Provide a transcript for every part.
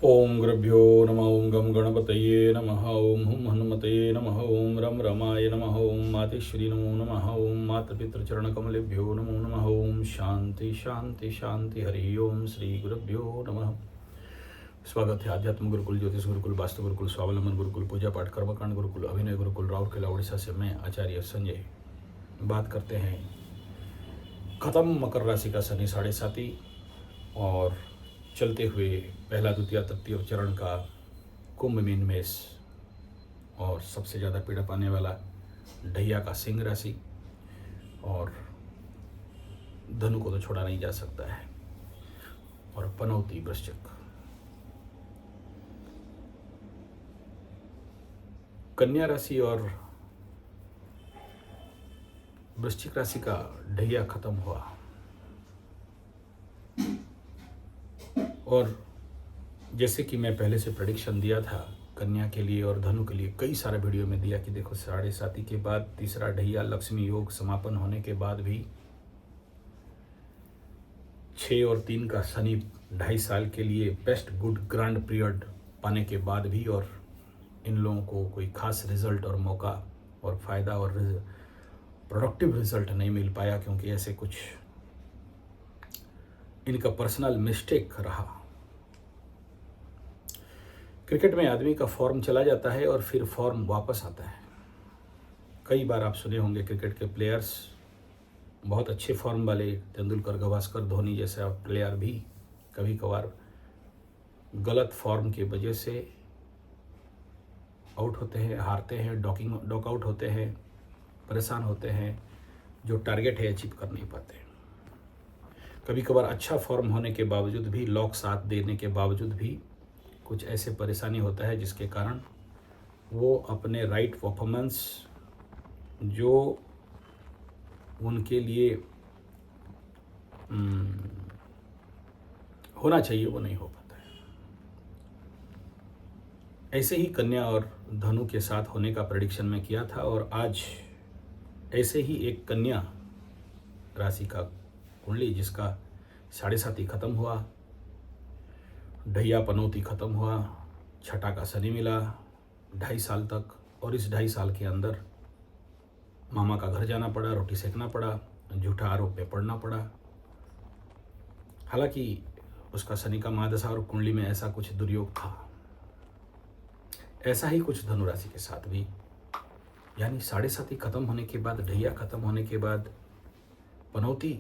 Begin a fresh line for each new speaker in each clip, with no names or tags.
ओम गुरुभ्यो नमः। ओम गम गणपतये नमः। ओम हुम हनुमते नमः। ओम रम रमाय नमः। ओम मातेश्वरी नमो नमः। ओम मातृपितृचरणकमलेभ्यो नमो नमः। ओम शांति शांति शांति। हरि ओम श्री गुरुभ्यो नमः। स्वागत है आध्यात्म गुरुकुल, ज्योतिष गुरुकुल, वास्तु गुरुकुल, स्वावलंबन गुरुकुल, पूजा पाठ कर्मकांड गुरुकुल, अभिनय गुरुकुल, राउरकेला उड़ीसा से मैं आचार्य संजय बात करते हैं। खत्म मकर राशि का शनि 7.5 और चलते हुए पहला द्वितीय तृतीय चरण का कुंभ मीन मेष और सबसे ज़्यादा पीड़ा पाने वाला ढैया का सिंह राशि और धनु को तो छोड़ा नहीं जा सकता है और पनौती वृश्चिक। कन्या राशि और वृश्चिक राशि का ढैया खत्म हुआ और जैसे कि मैं पहले से प्रेडिक्शन दिया था कन्या के लिए और धनु के लिए, कई सारे वीडियो में दिया कि देखो 7.5 के बाद तीसरा ढैया लक्ष्मी योग समापन होने के बाद भी 6 और 3 का शनि 2.5 साल के लिए बेस्ट गुड ग्रांड पीरियड पाने के बाद भी और इन लोगों को कोई खास रिजल्ट और मौका और फ़ायदा और प्रोडक्टिव रिजल्ट नहीं मिल पाया, क्योंकि ऐसे कुछ इनका पर्सनल मिस्टेक रहा। क्रिकेट में आदमी का फॉर्म चला जाता है और फिर फॉर्म वापस आता है। कई बार आप सुने होंगे क्रिकेट के प्लेयर्स बहुत अच्छे फॉर्म वाले, तेंदुलकर, गावस्कर, धोनी जैसा प्लेयर भी कभी कभार गलत फॉर्म की वजह से आउट होते हैं, हारते हैं, डॉकआउट होते हैं, परेशान होते हैं, जो टारगेट है अचीव कर नहीं पाते। कभी कभार अच्छा फॉर्म होने के बावजूद भी, लॉक साथ देने के बावजूद भी कुछ ऐसे परेशानी होता है जिसके कारण वो अपने राइट परफॉर्मेंस जो उनके लिए होना चाहिए वो नहीं हो पाता है। ऐसे ही कन्या और धनु के साथ होने का प्रेडिक्शन में किया था और आज ऐसे ही एक कन्या राशि का कुंडली जिसका 7.5 खत्म हुआ, ढैया पनौती खत्म हुआ, छठा का शनि मिला 2.5 साल तक, और इस 2.5 साल के अंदर मामा का घर जाना पड़ा, रोटी सेकना पड़ा, झूठा आरोप में पड़ना पड़ा। हालांकि उसका शनि का महादशा और कुंडली में ऐसा कुछ दुर्योग था। ऐसा ही कुछ धनुराशि के साथ भी, यानी 7.5 खत्म होने के बाद, ढैया खत्म होने के बाद, पनौती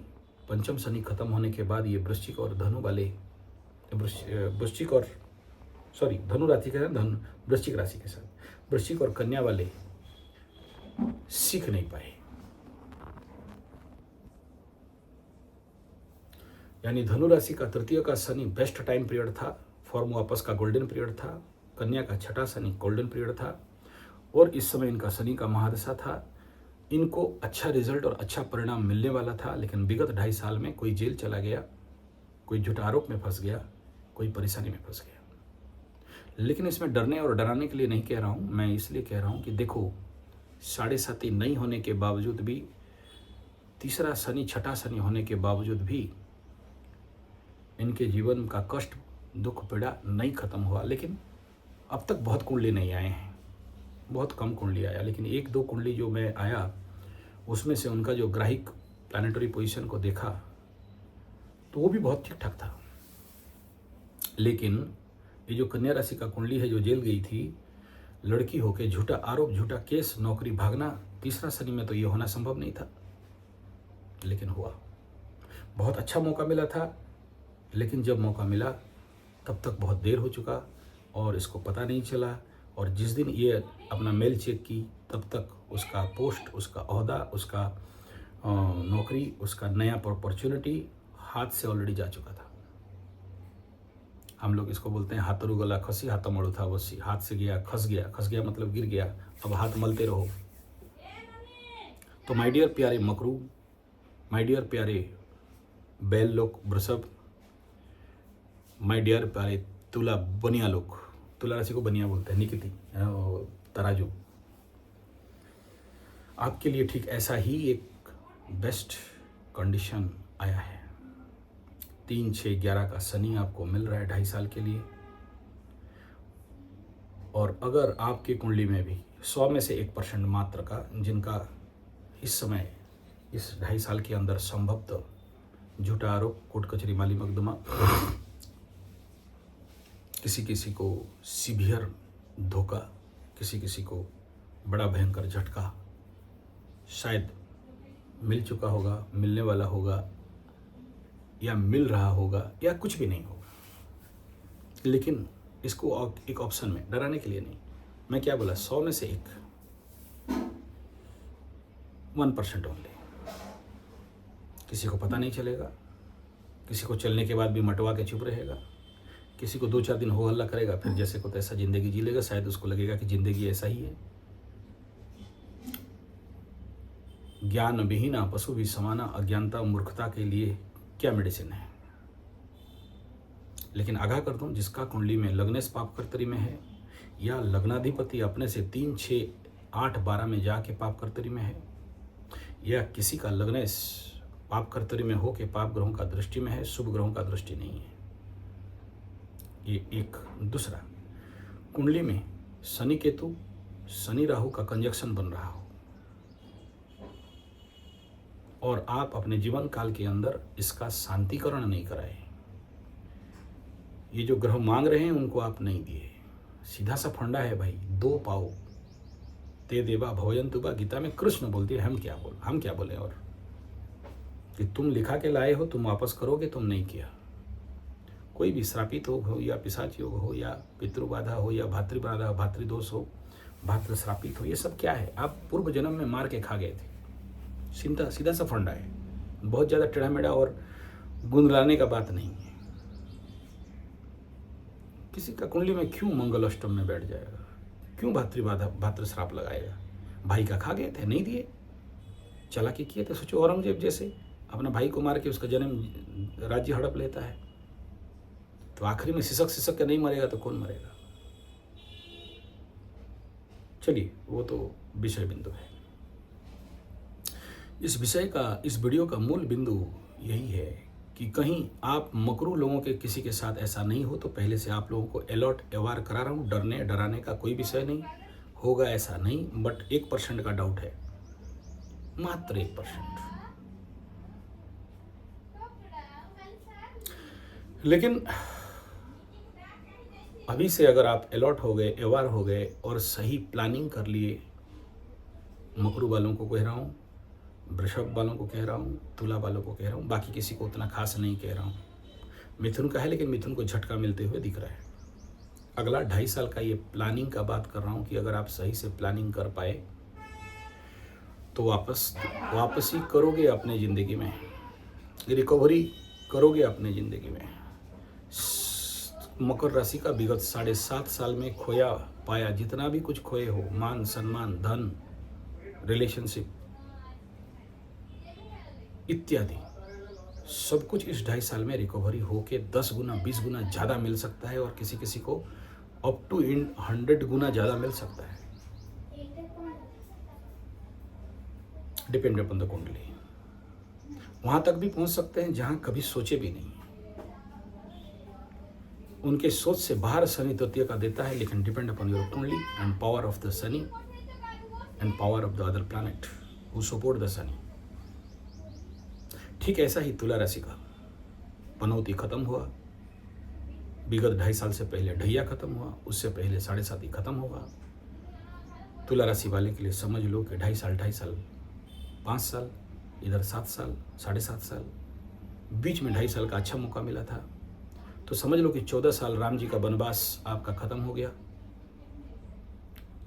पंचम शनि खत्म होने के बाद ये वृश्चिक और धनु वाले वृश्चिक और धनु राशि के साथ, वृश्चिक राशि के साथ वृश्चिक और कन्या वाले सीख नहीं पाए। यानी धनु राशि का तृतीय का शनि बेस्ट टाइम पीरियड था, फॉर्म वापस का गोल्डन पीरियड था। कन्या का छठा शनि गोल्डन पीरियड था और इस समय इनका शनि का महादशा था। इनको अच्छा रिजल्ट और अच्छा परिणाम मिलने वाला था, लेकिन विगत 2.5 साल में कोई जेल चला गया, कोई झूठा आरोप में फंस गया, कोई परेशानी में फंस गया। लेकिन इसमें डरने और डराने के लिए नहीं कह रहा हूँ, मैं इसलिए कह रहा हूँ कि देखो 7.5 नहीं होने के बावजूद भी, तीसरा शनि छठा शनि होने के बावजूद भी इनके जीवन का कष्ट, दुख, पीड़ा नहीं खत्म हुआ। लेकिन अब तक बहुत कुंडली नहीं आए हैं, बहुत कम कुंडली आया, लेकिन 1-2 कुंडली जो मैं आया उसमें से उनका जो ग्राहिक प्लानिटरी पोजीशन को देखा तो वो भी बहुत ठीक ठाक था। लेकिन ये जो कन्या राशि का कुंडली है जो जेल गई थी लड़की होके, झूठा आरोप, झूठा केस, नौकरी भागना, तीसरा शनि में तो ये होना संभव नहीं था, लेकिन हुआ। बहुत अच्छा मौका मिला था, लेकिन जब मौका मिला तब तक बहुत देर हो चुका और इसको पता नहीं चला। और जिस दिन ये अपना मेल चेक की तब तक उसका पोस्ट, उसका ओहदा, उसका नौकरी, उसका नया अपॉर्चुनिटी हाथ से ऑलरेडी जा चुका था। हम लोग इसको बोलते हैं हाथरू गला खसी हाथ मड़ू था वसी। हाथ से गया, खस गया मतलब गिर गया, अब हाथ मलते रहो। तो माय डियर प्यारे मकरू, माय डियर प्यारे बैल लोग, वृषभ, माय डियर प्यारे तुला बनिया लोग, तुला राशि को बनिया बोलते हैं, निकिती, तराजू, आपके लिए ठीक ऐसा ही एक बेस्ट कंडीशन आया है। 3, 6, 11 का शनि आपको मिल रहा है 2.5 साल के लिए। और अगर आपकी कुंडली में भी 100 में से 1% मात्र का जिनका इस समय इस 2.5 साल के अंदर संभवतः झूठा आरोप, कोर्ट कचहरी, माली मुकदमा, किसी किसी को सीवियर धोखा, किसी किसी को बड़ा भयंकर झटका शायद मिल चुका होगा, मिलने वाला होगा, या मिल रहा होगा, या कुछ भी नहीं होगा। लेकिन इसको एक ऑप्शन में, डराने के लिए नहीं, मैं क्या बोला, 100 में से 1% ओनली। किसी को पता नहीं चलेगा, किसी को चलने के बाद भी मटवा के चुप रहेगा, किसी को 2-4 दिन हो हल्ला करेगा, फिर जैसे को तैसा जिंदगी जी लेगा। शायद उसको लगेगा कि जिंदगी ऐसा ही है। ज्ञान विहीना पशु भी समाना, अज्ञानता मूर्खता के लिए क्या मेडिसिन है। लेकिन आगाह कर दूं, जिसका कुंडली में लग्नेश पाप कर्तरी में है, या लग्नाधिपति अपने से 3, 6, 8, 12 में जाके पाप कर्तरी में है, या किसी का लग्नेश पाप कर्तरी में हो के पाप ग्रहों का दृष्टि में है, शुभ ग्रहों का दृष्टि नहीं है। ये एक। दूसरा, कुंडली में शनि केतु, शनि राहु का कंजक्शन बन रहा हो और आप अपने जीवन काल के अंदर इसका शांतिकरण नहीं कराए, ये जो ग्रह मांग रहे हैं उनको आप नहीं दिए। सीधा सा फंडा है भाई, 2 पाओ ते देवा भवयंतुबा, गीता में कृष्ण बोलते हैं। हम क्या बोले और कि तुम लिखा के लाए हो, तुम वापस करोगे, तुम नहीं किया। कोई भी श्रापित योग हो, या पिशाच योग हो, या पितृबाधा हो, या भातृबाधा, भातृदोष हो, भातृ श्रापित हो, ये सब क्या है, आप पूर्व जन्म में मार के खा गए थे। सीधा सा फंडा है, बहुत ज़्यादा टेढ़ा मेढ़ा और गुंदलाने का बात नहीं है। किसी का कुंडली में क्यों मंगल अष्टम में बैठ जाएगा, क्यों भातृबाधा, भातृ श्राप लगाएगा। भाई का खा गए थे, नहीं दिए, चालाकी किए थे। सोचो औरंगजेब जैसे अपना भाई को मार के उसका जन्म राज्य हड़प लेता है, तो आखिरी में सिसक के नहीं मरेगा तो कौन मरेगा। चलिए, वो तो विषय बिंदु है। इस विषय का, इस वीडियो का मूल बिंदु यही है कि कहीं आप मकरू लोगों के किसी के साथ ऐसा नहीं हो, तो पहले से आप लोगों को अलर्ट, अवार करा रहा हूँ। डरने डराने का कोई विषय नहीं, होगा ऐसा नहीं, बट 1% का डाउट है, मात्र 1%। लेकिन अभी से अगर आप अलर्ट हो गए, अवार हो गए और सही प्लानिंग कर लिए, मकरू वालों को कह रहा हूँ, वृषभ वालों को कह रहा हूँ, तुला वालों को कह रहा हूँ, बाकी किसी को उतना खास नहीं कह रहा हूँ। मिथुन का है, लेकिन मिथुन को झटका मिलते हुए दिख रहा है। अगला 2.5 साल का ये प्लानिंग का बात कर रहा हूँ कि अगर आप सही से प्लानिंग कर पाए तो वापसी करोगे अपने ज़िंदगी में, रिकवरी करोगे अपने ज़िंदगी में। मकर राशि का विगत 7.5 साल में खोया पाया जितना भी कुछ खोए हो, मान सम्मान, धन, रिलेशनशिप इत्यादि, सब कुछ इस 2.5 साल में रिकवरी होके 10 गुना 20 गुना ज़्यादा मिल सकता है, और किसी किसी को अप टू 100 गुना ज़्यादा मिल सकता है। डिपेंड अपॉन द कुंडली। वहाँ तक भी पहुँच सकते हैं जहाँ कभी सोचे भी नहीं। उनके सोच से बाहर शनि तृतीय का देता है, लेकिन डिपेंड अपॉन योर कुंडली and power of the Shani and power of the other planet who support the Shani. ठीक ऐसा ही तुला राशि का पनौती खत्म हुआ, विगत 2.5 साल से पहले ढैया खत्म हुआ, उससे पहले 7.5 खत्म होगा। तुला राशि वाले के लिए समझ लो कि 2.5 साल 5 साल, इधर 7 साल 7.5 साल, बीच में 2.5 साल का अच्छा मौका मिला था, तो समझ लो कि 14 साल राम जी का वनवास आपका खत्म हो गया।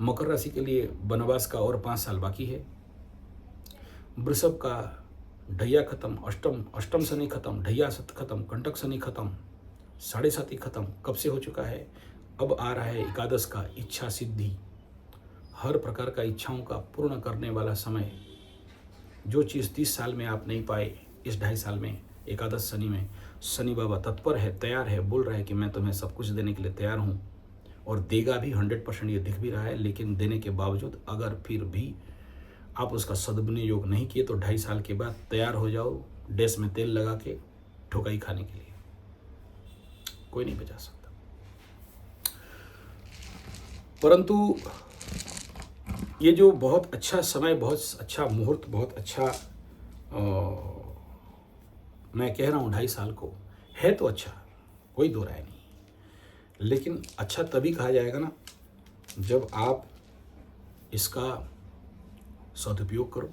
मकर राशि के लिए वनवास का और 5 साल बाकी है। वृषभ का ढैया खत्म, अष्टम शनि खत्म, ढैया सत खत्म, कंटक शनि खत्म, 7.5 खत्म कब से हो चुका है। अब आ रहा है एकादश का इच्छा सिद्धि, हर प्रकार का इच्छाओं का पूर्ण करने वाला समय। जो चीज़ 30 साल में आप नहीं पाए, इस 2.5 साल में एकादश शनि में शनि बाबा तत्पर है, तैयार है, बोल रहा है कि मैं तुम्हें सब कुछ देने के लिए तैयार हूँ, और देगा भी 100%, ये दिख भी रहा है। लेकिन देने के बावजूद अगर फिर भी आप उसका सदुपयोग नहीं किए तो 2.5 साल के बाद तैयार हो जाओ डैश में तेल लगा के ठोकाई खाने के लिए। कोई नहीं बचा सकता। परंतु ये जो बहुत अच्छा समय, बहुत अच्छा मुहूर्त, बहुत अच्छा मैं कह रहा हूँ 2.5 साल को है तो अच्छा, कोई दो राय नहीं। लेकिन अच्छा तभी कहा जाएगा ना जब आप इसका सदुपयोग करो,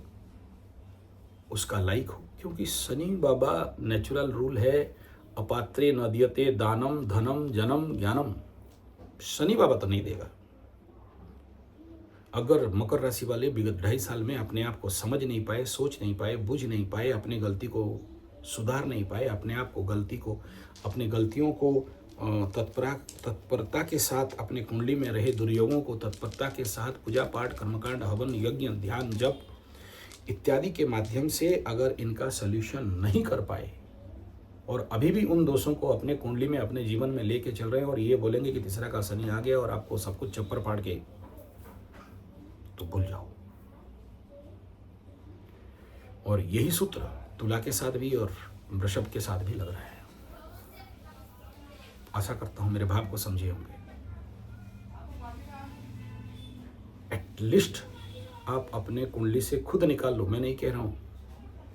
उसका लायक हो। क्योंकि शनि बाबा नेचुरल रूल है, अपात्रे न दीयते दानम धनम जनम ज्ञानम। शनि बाबा तो नहीं देगा। अगर मकर राशि वाले विगत 2.5 साल में अपने आप को समझ नहीं पाए, सोच नहीं पाए, बुझ नहीं पाए, अपनी गलती को सुधार नहीं पाए, अपने आप को अपनी गलतियों को तत्परता के साथ अपने कुंडली में रहे दुर्योगों को तत्परता के साथ पूजा पाठ, कर्मकांड, हवन, यज्ञ, ध्यान, जप इत्यादि के माध्यम से अगर इनका सल्यूशन नहीं कर पाए और अभी भी उन दोषों को अपने कुंडली में, अपने जीवन में लेके चल रहे हैं और ये बोलेंगे कि तीसरा का शनि आ गया और आपको सब कुछ चप्पर फाड़ के, तो भूल जाओ। और यही सूत्र तुला के साथ भी और वृषभ के साथ भी लग रहा है। आशा करता हूं मेरे भाव को समझे होंगे। एटलीस्ट आप अपने कुंडली से खुद निकाल लो। मैं नहीं कह रहा हूं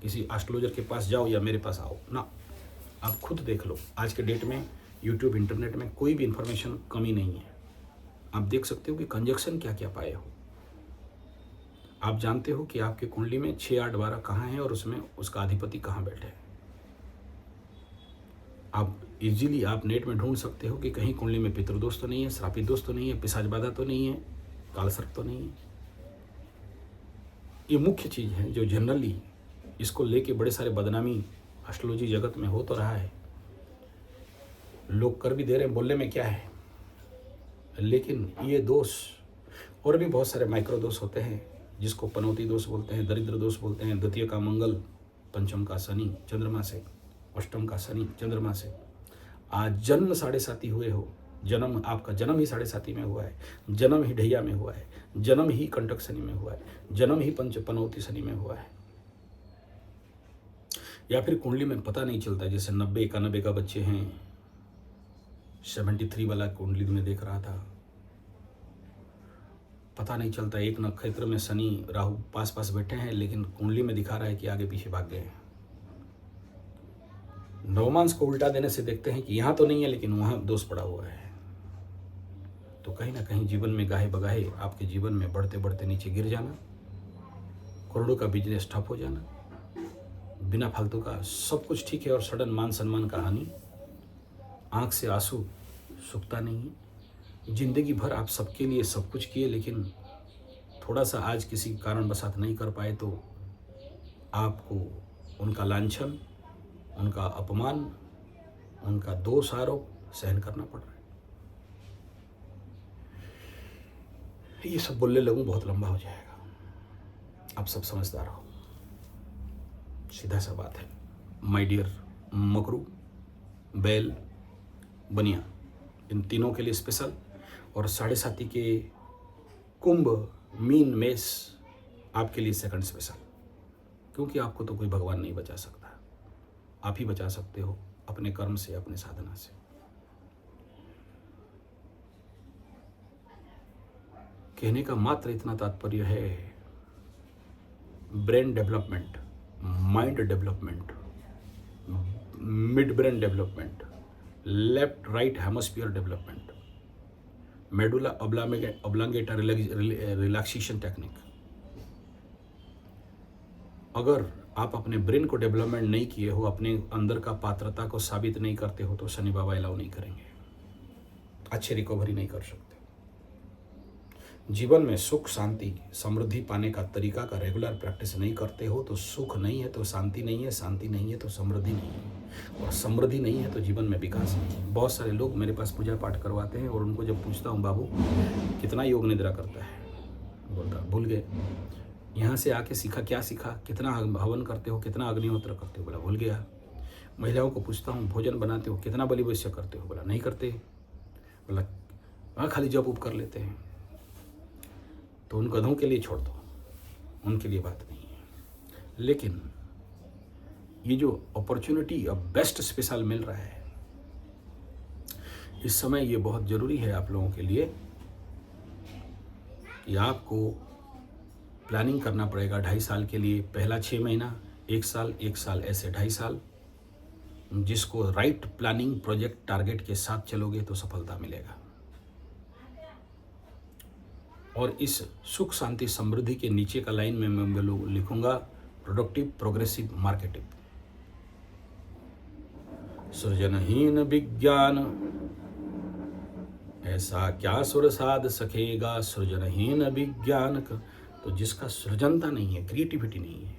किसी एस्ट्रोलॉजर के पास जाओ या मेरे पास आओ ना, आप खुद देख लो। आज के डेट में यूट्यूब, इंटरनेट में कोई भी इंफॉर्मेशन कमी नहीं है। आप देख सकते हो कि कंजक्शन क्या क्या पाए हो। आप जानते हो कि आपके कुंडली में 6, 8, 12 कहाँ है और उसमें उसका अधिपति कहाँ बैठे है। आप इजीली आप नेट में ढूंढ सकते हो कि कहीं कुंडली में पितृदोष तो नहीं है, श्रापित दोष तो नहीं है, पिशाच बाधा तो नहीं है, काल सर्प तो नहीं है। ये मुख्य चीज है जो जनरली इसको लेके बड़े सारे बदनामी एस्ट्रोलॉजी जगत में हो तो रहा है। लोग कर भी दे रहे हैं, बोलने में क्या है। लेकिन ये दोष और भी बहुत सारे माइक्रो दोष होते हैं जिसको पनौती दोष बोलते हैं, दरिद्र दोष बोलते हैं। द्वितीय का मंगल, पंचम का शनि चंद्रमा से, अष्टम का शनि चंद्रमा से। आज जन्म 7.5 हुए हो, जन्म आपका जन्म ही 7.5 में हुआ है, जन्म ही ढैया में हुआ है, जन्म ही कंटक शनि में हुआ है, जन्म ही पनौती शनि में हुआ है। या फिर कुंडली में पता नहीं चलता, जैसे 90, 91 का बच्चे हैं, 73 वाला कुंडली में देख रहा था, पता नहीं चलता। एक नक्षत्र में शनि राहु पास पास बैठे हैं लेकिन कुंडली में दिखा रहा है कि आगे पीछे भाग गए हैं। नवमांश को उल्टा देने से देखते हैं कि यहां तो नहीं है लेकिन वहां दोष पड़ा हुआ है। तो कहीं ना कहीं जीवन में गाहे बगाहे आपके जीवन में बढ़ते बढ़ते नीचे गिर जाना, करोड़ों का बिजनेस ठप हो जाना, बिना फालतू का सब कुछ ठीक है और सडन मान सम्मान का हानि, आंख से आंसू सूखता नहीं है। जिंदगी भर आप सबके लिए सब कुछ किए लेकिन थोड़ा सा आज किसी कारणवशात नहीं कर पाए तो आपको उनका लांछन, उनका अपमान, उनका दोष आरोप सहन करना पड़ रहा है। ये सब बोलने लगूं बहुत लंबा हो जाएगा, आप सब समझदार हो। सीधा सा बात है, माय डियर मकरू, बैल, बनिया, इन तीनों के लिए स्पेशल। और 7.5 के कुंभ, मीन, मेष आपके लिए सेकंड स्पेशल। क्योंकि आपको तो कोई भगवान नहीं बचा सकता, आप ही बचा सकते हो अपने कर्म से, अपने साधना से। कहने का मात्र इतना तात्पर्य है, brain development, mind development, mid brain development, left right hemisphere development, medulla oblongata relaxation technique. अगर आप अपने ब्रेन को डेवलपमेंट नहीं किए हो, अपने अंदर का पात्रता को साबित नहीं करते हो, तो शनि बाबा अलाउ नहीं करेंगे, अच्छी रिकवरी नहीं कर सकते। जीवन में सुख, शांति, समृद्धि पाने का तरीका का रेगुलर प्रैक्टिस नहीं करते हो तो सुख नहीं है तो शांति नहीं है, शांति नहीं है तो समृद्धि नहीं है, और समृद्धि नहीं है तो जीवन में विकास नहीं है। बहुत सारे लोग मेरे पास पूजा पाठ करवाते हैं और उनको जब पूछता हूँ, बाबू कितना योग निद्रा करता है, बोलता भूल गए। यहाँ से आके सीखा, क्या सीखा, कितना हवन करते हो, कितना अग्निहोत्र करते हो, बोला भूल गया। महिलाओं को पूछता हूँ, भोजन बनाते हो, कितना बलि वैश्य करते हो, बोला नहीं करते। बोला हाँ, खाली जप उप कर लेते हैं। तो उन गधों के लिए छोड़ दो, उनके लिए बात नहीं है। लेकिन ये जो अपॉर्चुनिटी अब बेस्ट स्पेशल मिल रहा है इस समय, ये बहुत ज़रूरी है आप लोगों के लिए कि आपको प्लानिंग करना पड़ेगा 2.5 साल के लिए। पहला 6 महीना, 1 साल ऐसे 2.5 साल। जिसको राइट प्लानिंग प्रोजेक्ट टारगेट के साथ चलोगे तो सफलता मिलेगा। और इस सुख शांति समृद्धि के नीचे का लाइन में मैं लिखूंगा प्रोडक्टिव प्रोग्रेसिव मार्केटिंग। सृजनहीन विज्ञान ऐसा क्या सुर साध सकेगा, सृजनहीन विज्ञान का। तो जिसका सृजनता नहीं है, क्रिएटिविटी नहीं है,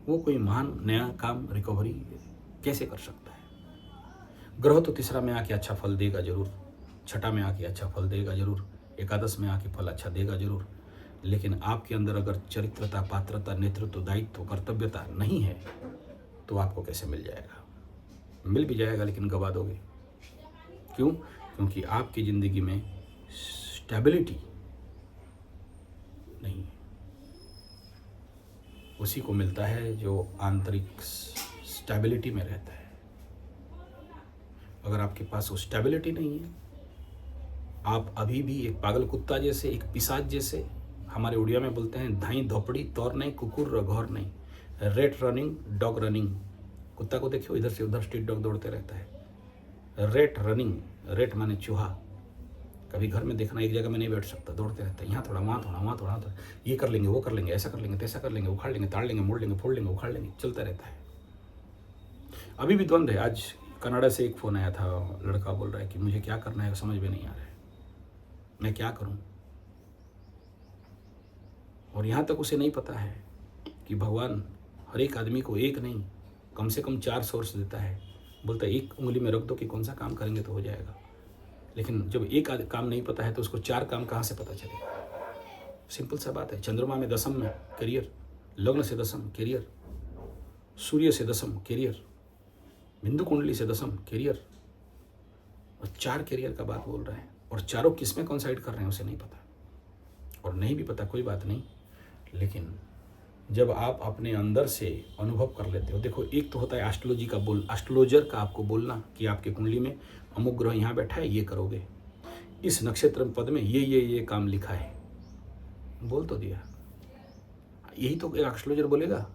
वो कोई महान नया काम रिकवरी कैसे कर सकता है। ग्रह तो तीसरा में आके अच्छा फल देगा जरूर, छठा में आके अच्छा फल देगा जरूर, एकादश में आके फल अच्छा देगा जरूर, लेकिन आपके अंदर अगर चरित्रता, पात्रता, नेतृत्व, दायित्व, कर्तव्यता नहीं है तो आपको कैसे मिल जाएगा। मिल भी जाएगा लेकिन गवा दोगे। क्यों? क्योंकि आपकी जिंदगी में स्टेबिलिटी नहीं है। उसी को मिलता है जो आंतरिक स्टेबिलिटी में रहता है। अगर आपके पास वो स्टेबिलिटी नहीं है, आप अभी भी एक पागल कुत्ता जैसे, एक पिशाच जैसे, हमारे उड़िया में बोलते हैं धाई धोपड़ी तौर नहीं, कुकुर घौर नहीं, रेट रनिंग डॉग रनिंग। कुत्ता को देखियो इधर से उधर स्ट्रीट डॉग दौड़ते रहता है। रेट रनिंग, रेट माने चूहा। कभी घर में देखना एक जगह में नहीं बैठ सकता, दौड़ते रहता है, यहाँ थोड़ा वहाँ थोड़ा वहाँ थोड़ा, ये कर लेंगे वो कर लेंगे, ऐसा कर लेंगे तैसा कर लेंगे, उखाड़ लेंगे ताड़ लेंगे, मोड़ लेंगे फोड़ लेंगे उखाड़ लेंगे, चलता रहता है। अभी भी द्वंद्व है। आज कनाडा से एक फ़ोन आया था, लड़का बोल रहा है कि मुझे क्या करना है समझ में नहीं आ रहा है, मैं क्या करूं। और यहाँ तक उसे नहीं पता है कि भगवान हर एक आदमी को एक नहीं कम से कम 4 सोर्स देता है। बोलता है एक उंगली में रख दो कि कौन सा काम करेंगे तो हो जाएगा। लेकिन जब एक काम नहीं पता है तो उसको 4 काम कहाँ से पता चलेगा। सिंपल सा बात है। चंद्रमा में दशम में करियर, लग्न से दशम करियर, सूर्य से दशम करियर, बिंदु कुंडली से दशम करियर, और 4 करियर का बात बोल रहा है। और चारों किस में कॉन्साइड कर रहे हैं उसे नहीं पता। और नहीं भी पता कोई बात नहीं, लेकिन जब आप अपने अंदर से अनुभव कर लेते हो। देखो, एक तो होता है एस्ट्रोलॉजी का एस्ट्रोलॉजर का आपको बोलना कि आपके कुंडली में अमुक ग्रह यहाँ बैठा है, ये करोगे, इस नक्षत्र पद में ये काम लिखा है, बोल तो दिया। यही तो एक एस्ट्रोलॉजर बोलेगा।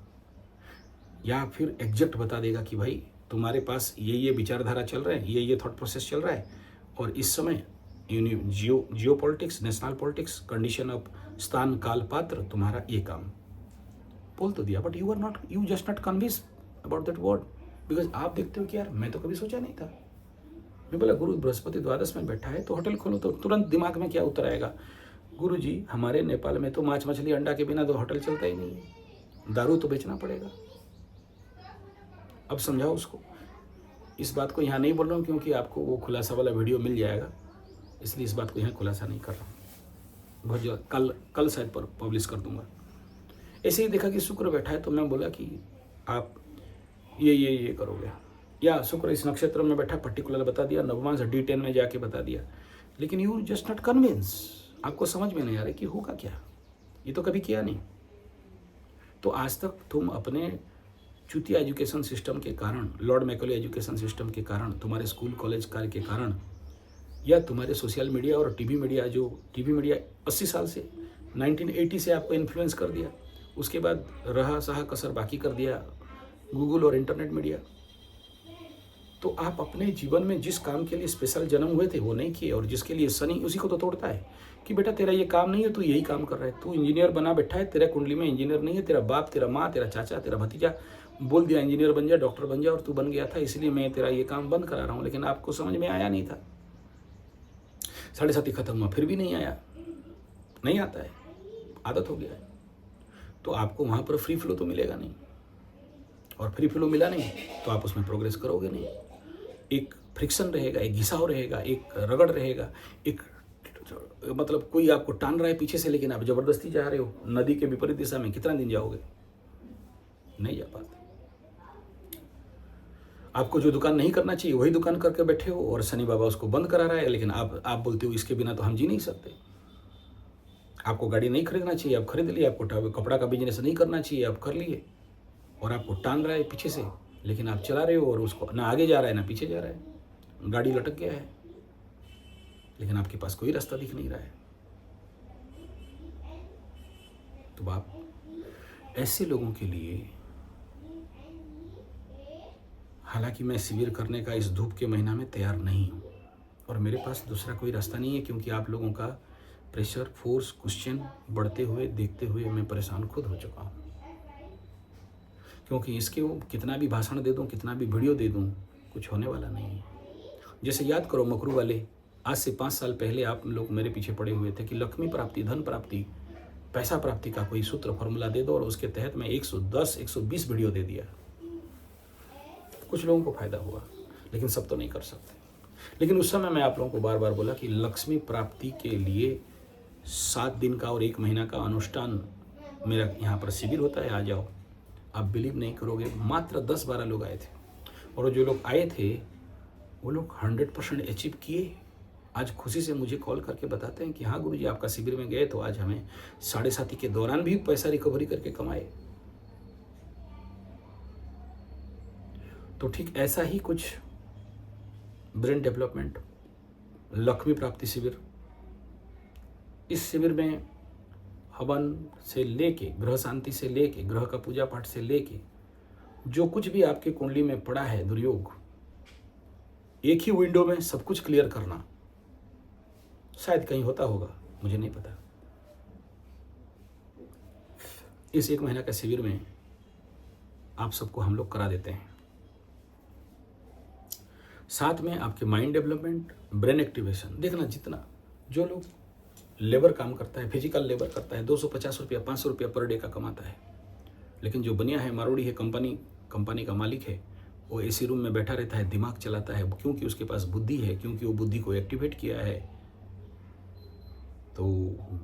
या फिर एग्जैक्ट बता देगा कि भाई तुम्हारे पास ये विचारधारा चल रहा है, ये थॉट प्रोसेस चल रहा है, और इस समय जियो politics, national politics, condition of स्थान काल पात्र, तुम्हारा ये काम बोल तो दिया। But you just not convince about that word, because आप देखते हो कि यार मैं तो कभी सोचा नहीं था। मैं बोला गुरु बृहस्पति द्वादश में बैठा है तो होटल खोलो, तो तुरंत दिमाग में क्या उतर आएगा, गुरु जी हमारे नेपाल में तो मांस मछली अंडा के बिना तो होटल चलता ही नहीं है, दारू तो बेचना पड़ेगा। अब समझाओ उसको। इस बात को यहाँ नहीं बोल रहा हूँ क्योंकि आपको वो खुलासा वाला वीडियो मिल जाएगा, इसलिए इस बात को यहाँ खुलासा नहीं कर रहा हूँ। बहुत जल्द कल शायद पर पब्लिश कर दूंगा। ऐसे ही देखा कि शुक्र बैठा है तो मैं बोला कि आप ये करोगे, या शुक्र इस नक्षत्र में बैठा, पर्टिकुलर बता दिया, नवमांश D10 में जाके बता दिया, लेकिन यू जस्ट नॉट कन्विंस। आपको समझ में नहीं आ रहा कि होगा क्या, ये तो कभी किया नहीं। तो आज तक तुम अपने चुतिया एजुकेशन सिस्टम के कारण, लॉर्ड मैकॉले एजुकेशन सिस्टम के कारण, तुम्हारे स्कूल कॉलेज कार्य के कारण, या तुम्हारे सोशल मीडिया और टीवी मीडिया, जो टीवी मीडिया 80 साल से 1980 से आपको इन्फ्लुएंस कर दिया, उसके बाद रहा सहा कसर बाकी कर दिया गूगल और इंटरनेट मीडिया। तो आप अपने जीवन में जिस काम के लिए स्पेशल जन्म हुए थे वो नहीं किए, और जिसके लिए शनि उसी को तो तोड़ता है कि बेटा तेरा ये काम नहीं है, तू यही काम कर रहा है, तू इंजीनियर बना बैठा है, तेरा कुंडली में इंजीनियर नहीं है, तेरा बाप, तेरा माँ, तेरा चाचा, तेरा भतीजा बोल दिया इंजीनियर बन जा, डॉक्टर बन जा, और तू बन गया था, इसलिए मैं तेरा ये काम बंद करा रहा हूँ। लेकिन आपको समझ में आया नहीं था। 7.5 खत्म हुआ फिर भी नहीं आया, नहीं आता है, आदत हो गया है। तो आपको वहाँ पर फ्री फ्लो तो मिलेगा नहीं, और फ्री फ्लो मिला नहीं तो आप उसमें प्रोग्रेस करोगे नहीं। एक फ्रिक्शन रहेगा, एक घिसाव रहेगा, एक रगड़ रहेगा, एक मतलब कोई आपको टान रहा है पीछे से, लेकिन आप जबरदस्ती जा रहे हो नदी के विपरीत दिशा में, कितना दिन जाओगे, नहीं जा पाते। आपको जो दुकान नहीं करना चाहिए वही दुकान करके बैठे हो, और शनि बाबा उसको बंद करा रहा है, लेकिन आप बोलते हो इसके बिना तो हम जी नहीं सकते। आपको गाड़ी नहीं खरीदना चाहिए, आप खरीद लिए, आपको कपड़ा का बिजनेस नहीं करना चाहिए, आप कर लिए, और आपको टान रहा है पीछे से, लेकिन आप चला रहे हो और उसको ना आगे जा रहा है ना पीछे जा रहा है, गाड़ी लटक गया है, लेकिन आपके पास कोई रास्ता दिख नहीं रहा है। तो आप ऐसे लोगों के लिए, हालांकि मैं शिविर करने का इस धूप के महीना में तैयार नहीं हूँ और मेरे पास दूसरा कोई रास्ता नहीं है, क्योंकि आप लोगों का प्रेशर, फोर्स, क्वेश्चन बढ़ते हुए देखते हुए मैं परेशान खुद हो चुका हूँ। क्योंकि इसके वो कितना भी भाषण दे दूँ, कितना भी वीडियो दे दूँ, कुछ होने वाला नहीं है। जैसे याद करो मकरू वाले, आज से 5 साल पहले आप लोग मेरे पीछे पड़े हुए थे कि लक्ष्मी प्राप्ति, धन प्राप्ति, पैसा प्राप्ति का कोई सूत्र फॉर्मूला दे दो, और उसके तहत मैं 110, 120 वीडियो दे दिया। कुछ लोगों को फायदा हुआ, लेकिन सब तो नहीं कर सकते। लेकिन उस समय मैं आप लोगों को बार बार बोला कि लक्ष्मी प्राप्ति के लिए 7 दिन का और 1 महीना का अनुष्ठान मेरा यहाँ पर शिविर होता है, आ जाओ। आप बिलीव नहीं करोगे, मात्र 10-12 लोग आए थे, और जो लोग आए थे वो लोग 100% अचीव किए। आज खुशी से मुझे कॉल करके बताते हैं कि हाँ गुरुजी, आपका शिविर में गए तो आज हमें 7:30 के दौरान भी पैसा रिकवरी करके कमाए। तो ठीक ऐसा ही कुछ ब्रेन डेवलपमेंट, लक्ष्मी प्राप्ति शिविर, इस शिविर में हवन से लेके, ग्रह शांति से लेके, ग्रह का पूजा पाठ से लेके, जो कुछ भी आपके कुंडली में पड़ा है दुर्योग, एक ही विंडो में सब कुछ क्लियर करना। शायद कहीं होता होगा, मुझे नहीं पता। इस 1 महीना का शिविर में आप सबको हम लोग करा देते हैं। साथ में आपके माइंड डेवलपमेंट, ब्रेन एक्टिवेशन। देखना, जितना जो लोग लेबर काम करता है, फिजिकल लेबर करता है, 250 रुपया, 500 रुपया पर डे का कमाता है, लेकिन जो बनिया है, मारोड़ी है, कंपनी का मालिक है, वो एसी रूम में बैठा रहता है, दिमाग चलाता है, क्योंकि उसके पास बुद्धि है, क्योंकि वो बुद्धि को एक्टिवेट किया है। तो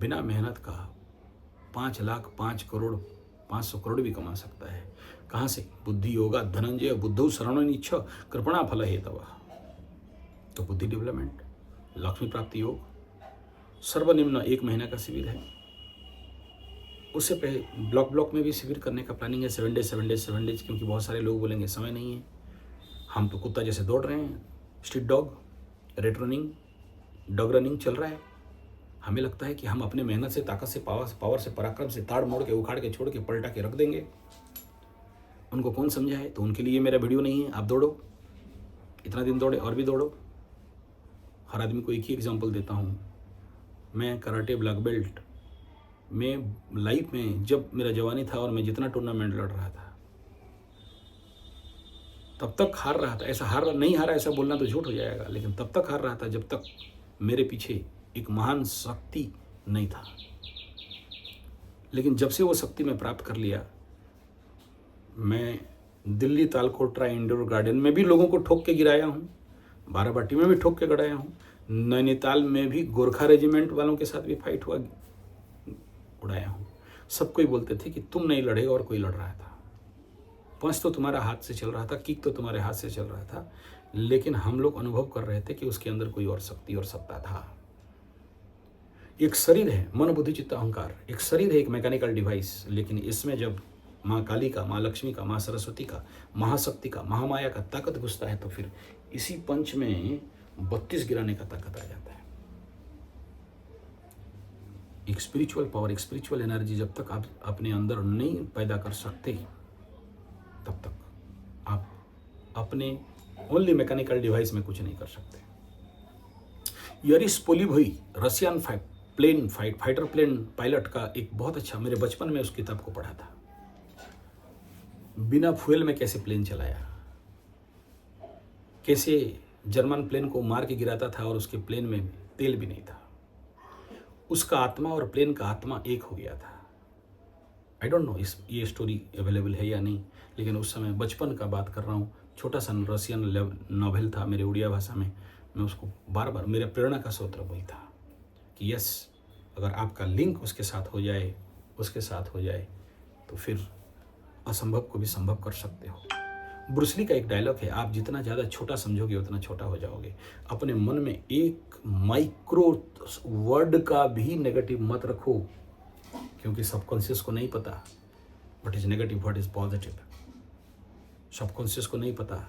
बिना मेहनत का 5 लाख, 5 करोड़, 500 करोड़ भी कमा सकता है। कहाँ से? बुद्धि योगा धनंजय बुद्धौ शरणनिच्छ कृपणा फल हेतवा। तो बुद्धि डेवलपमेंट, लक्ष्मी प्राप्ति योग, सर्वनिम्न 1 महीना का शिविर है। उससे पहले ब्लॉक में भी शिविर करने का प्लानिंग है, 7 डेज 7 डेज 7 डेज, क्योंकि बहुत सारे लोग बोलेंगे समय नहीं है, हम तो कुत्ता जैसे दौड़ रहे हैं, street dog, rate running, dog running चल रहा है। हमें लगता है कि हम अपने मेहनत से, ताकत से, पावर से, पराक्रम से ताड़ मोड़ के, उखाड़ के, छोड़ के, पलटा के रख देंगे। उनको कौन समझाए? तो उनके लिए मेरा वीडियो नहीं है। आप दौड़ो, इतना दिन दौड़े और भी दौड़ो। हर आदमी को एक ही एग्जांपल देता हूँ। मैं कराटे ब्लैक बेल्ट में लाइफ में जब मेरा जवानी था और मैं जितना टूर्नामेंट लड़ रहा था, तब तक हार रहा था। ऐसा नहीं हारा ऐसा बोलना तो झूठ हो जाएगा, लेकिन तब तक हार रहा था जब तक मेरे पीछे एक महान शक्ति नहीं था। लेकिन जब से वो शक्ति मैं प्राप्त कर लिया, मैं दिल्ली तालकोटरा इंडोर गार्डन में भी लोगों को ठोक के गिराया हूँ, बाराबाटी में भी ठोक के गिराया हूँ, नैनीताल में भी गोरखा रेजिमेंट वालों के साथ भी फाइट हुआ, उड़ाया हूँ। सब कोई बोलते थे कि तुम नहीं लड़ेगा और कोई लड़ रहा था। पंच तो तुम्हारा हाथ से चल रहा था, किक तो तुम्हारे हाथ से चल रहा था, लेकिन हम लोग अनुभव कर रहे थे कि उसके अंदर कोई और शक्ति और सत्ता था। एक शरीर है, मन बुद्धि चित्त अहंकार, एक शरीर है, एक मैकेनिकल डिवाइस, लेकिन इसमें जब माँ काली का, माँ लक्ष्मी का, माँ सरस्वती का, महाशक्ति का, महामाया का ताकत घुसता है, तो फिर इसी पंच में 32 गिराने का ताकत आ जाता है। एक स्पिरिचुअल पावर, एक स्पिरिचुअल एनर्जी जब तक आप अपने अंदर नहीं पैदा कर सकते, तब तक आप अपने ओनली मैकेनिकल डिवाइस में कुछ नहीं कर सकते। यरिस पोलिभोई, रशियन फाइटर प्लेन पायलट का एक बहुत अच्छा, मेरे बचपन में उस किताब को पढ़ा था। बिना फ्यूल में कैसे प्लेन चलाया, कैसे जर्मन प्लेन को मार के गिराता था और उसके प्लेन में तेल भी नहीं था। उसका आत्मा और प्लेन का आत्मा एक हो गया था। आई डोंट नो ये स्टोरी अवेलेबल है या नहीं, लेकिन उस समय बचपन का बात कर रहा हूँ। छोटा सा रशियन नॉवेल था मेरे उड़िया भाषा में। मैं उसको बार बार, मेरे प्रेरणा का स्रोत वही था कि यस, अगर आपका लिंक उसके साथ हो जाए तो फिर असंभव को भी संभव कर सकते हो। ब्रूसली का एक डायलॉग है, आप जितना ज़्यादा छोटा समझोगे उतना छोटा हो जाओगे। अपने मन में एक माइक्रो वर्ड का भी नेगेटिव मत रखो, क्योंकि सबकॉन्शियस को नहीं पता what is negative, what is positive. Subconscious को नहीं पता।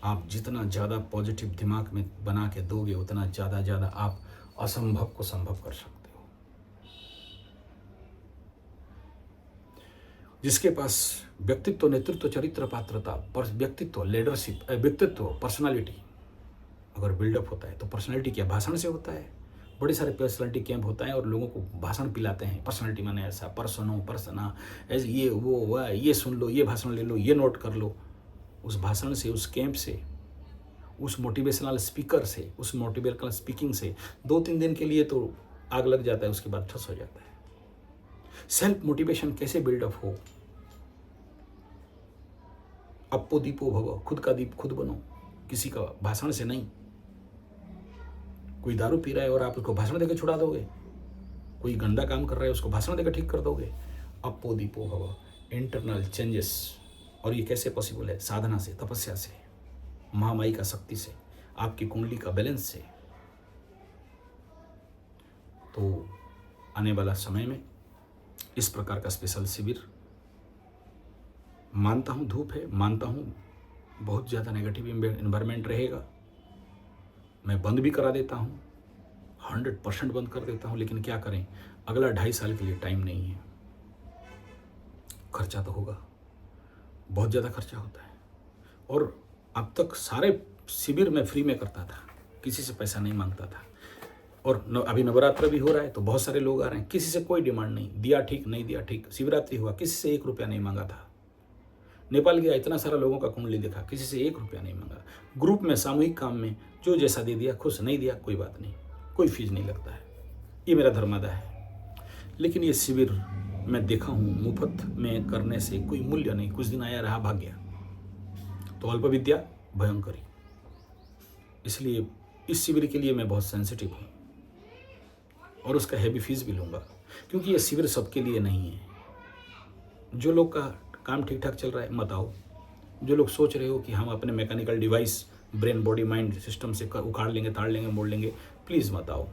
आप जितना ज़्यादा पॉजिटिव दिमाग में बना के दोगे, उतना ज़्यादा आप असंभव को संभव कर सकते हो। जिसके पास व्यक्तित्व, नेतृत्व, चरित्र, पात्रता, व्यक्तित्व, लीडरशिप, व्यक्तित्व, पर्सनालिटी अगर बिल्डअप होता है तो पर्सनालिटी क्या भाषण से होता है। बड़े सारे पर्सनालिटी कैंप होता है और लोगों को भाषण पिलाते हैं। पर्सनालिटी माने ऐसा, पर्सना ऐसे, ये वो वह, ये सुन लो, ये भाषण ले लो, ये नोट कर लो। उस भाषण से, उस कैंप से, उस मोटिवेशनल स्पीकर से, उस मोटिवेशनल स्पीकिंग से 2-3 दिन के लिए तो आग लग जाता है, उसके बाद ठस हो जाता है। सेल्फ मोटिवेशन कैसे बिल्डअप हो? अपो दीपो भव, खुद का दीप खुद बनो, किसी का भाषण से नहीं। कोई दारू पी रहा है और आप उसको भाषण देकर छुड़ा दोगे? कोई गंदा काम कर रहा है उसको भाषण देकर ठीक कर दोगे? अपो दीपो भव, इंटरनल चेंजेस। और ये कैसे पॉसिबल है? साधना से, तपस्या से, महामाई का शक्ति से, आपकी कुंडली का बैलेंस से। तो आने वाला समय में इस प्रकार का स्पेशल शिविर, मानता हूँ धूप है, मानता हूँ बहुत ज़्यादा नेगेटिव इन्वायरमेंट रहेगा, मैं बंद भी करा देता हूँ, 100% बंद कर देता हूँ, लेकिन क्या करें, अगला 2.5 साल के लिए टाइम नहीं है। खर्चा तो होगा, बहुत ज़्यादा खर्चा होता है। और अब तक सारे शिविर मैं फ्री में करता था, किसी से पैसा नहीं मांगता था। और अभी नवरात्र भी हो रहा है तो बहुत सारे लोग आ रहे हैं, किसी से कोई डिमांड नहीं, दिया ठीक, नहीं दिया ठीक। शिवरात्रि हुआ, किसी से 1 रुपया नहीं मांगा था। नेपाल गया, इतना सारा लोगों का कुंडली देखा, किसी से 1 रुपया नहीं मांगा। ग्रुप में, सामूहिक काम में जो जैसा दे दिया, खुश, नहीं दिया कोई बात नहीं, कोई फीस नहीं लगता है। ये मेरा धर्मादा है। लेकिन ये शिविर मैं देखा हूँ मुफ्त में करने से कोई मूल्य नहीं। कुछ दिन आया, रहा, भाग गया। तो अल्प विद्या भयंकरी। इसलिए इस शिविर के लिए मैं बहुत सेंसिटिव हूँ और उसका हैवी फीस भी लूँगा, क्योंकि ये शिविर सबके लिए नहीं है। जो लोग का काम ठीक ठाक चल रहा है मत आओ। जो लोग सोच रहे हो कि हम अपने mechanical device, brain, body, mind system से उखाड़ लेंगे, ताड़ लेंगे, मोड़ लेंगे, प्लीज़ मत आओ।